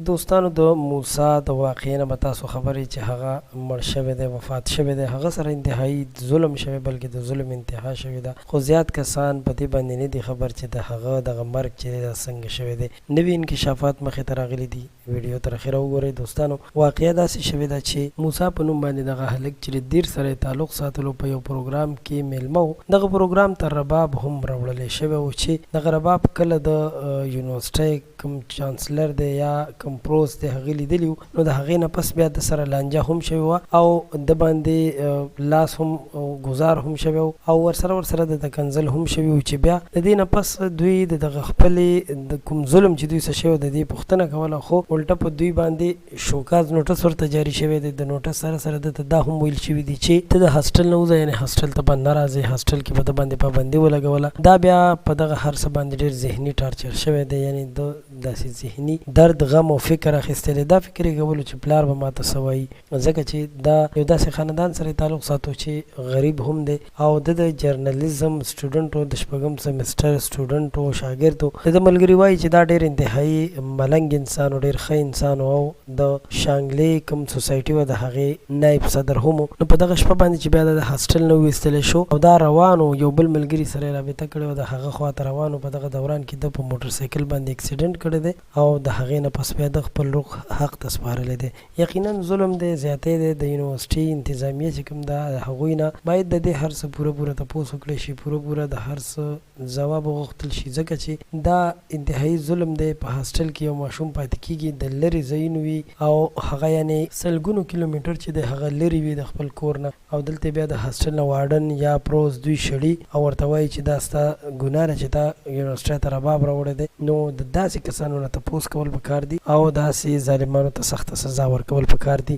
دوستانو د موسی د واقعې نه به تاسو خبرې چې هغه مړ شوی دی، وفات شوی دی، هغه سره انتهایی ظلم شوی، بلکې د ظلم انتها شوې ده. خو زیات کسان په دې باندې نه دي خبر چې د هغه دغه مرګ چې دی دا څنګه شوی دی. نوي انکشافات مخې ته راغلي دي، ویډیو تر اخره وګورئ دوستانو. واقعه داسې شوې ده چې موسی په نوم باندې دغه هلک چې دیر سره تعلق ساتلو په یو پروګرام کې میلمه و. دغه پروګرام ته رباب هم راوړلی شوی و چې دغه رباب کله د یونیورسټۍ کوم چانسلر دی یا کوم پروس دی هغې لیدلي وو، نو د هغې نه پس بیا د سره لانجه هم شوې وه او د باندې لاس هم ګزار هم شوی و او ورسره د کنزل هم شوي و چې بیا د دې نه پس دوی د دغه خپلې د کوم ظلم چې دوی څه شوی د دې پوښتنه کوله، خو الټه په دوی باندې شوکاز نوټس ورته جاري شوی دی. د نوټس سره دته دا هم ویل شوي دي چې ته د هاسټل نه وځه، یعنې هاسټل ته به نه راځې، هاسټل کې به د باندې پابندي ولګوله. دا بیا په دغه هر څه باندې ډېر ذهني ټارچر شوی دی، یعنې د داسې ذهني درد غم او فکر اخیستلی. دا فکر یې کولو چې پلار به ماته څه وایي، ځکه چې دا یو داسې خاندان سره تعلق ساتو چې غریب هم دی او د جرنالیزم سټوډنټ و، د شپږم سمسټر سټوډنټ و، شاګرد و. د ملګري وایي چې دا ډېر انتهایی ملنګ انسان و، ډېر ښه انسان و او د شانګلې کوم سوسایټي وه د هغې نایب صدر هم و. نو په دغه شپه باندې چې بیا د هاسټل نه وویستلی شو او دا روان و، یو بل ملګري سره یې رابطه کړې وه، د هغه خواته روان و. په دغه دوران کې د په موټر سایکل باندې اکسیډنټ کړی دی او د هغې نه پس بیا د خپل روح حق ته سپارلی دی. یقینا ظلم دی، زیاتی دی. د یونیورسټي انتظامیه چې کوم ده د هغوی نه باید د دې هر څه پوره تپوس وکړی شي، پوره د هر څه ځواب وغوښتل شي، ځکه چې دا انتهایی ظلم دی. په هاسټل کې یو ماشوم پاتې کېږي، د لرې ځایونو وي او هغه یعنې سلګونو کیلومیټر چې دی هغه لرې وي د خپل کور نه، او دلته بیا د هاسټل نه واردن یا پروز دوی شړي او ورته وایي چې دا ستا ګناه ده چې تا یونیورسټۍ ته رباب راوړی دی. نو د داسې کسانو نه تپوس کول پکار دي او داسې ظالمانو ته سخته سزا ورکول پکار دي.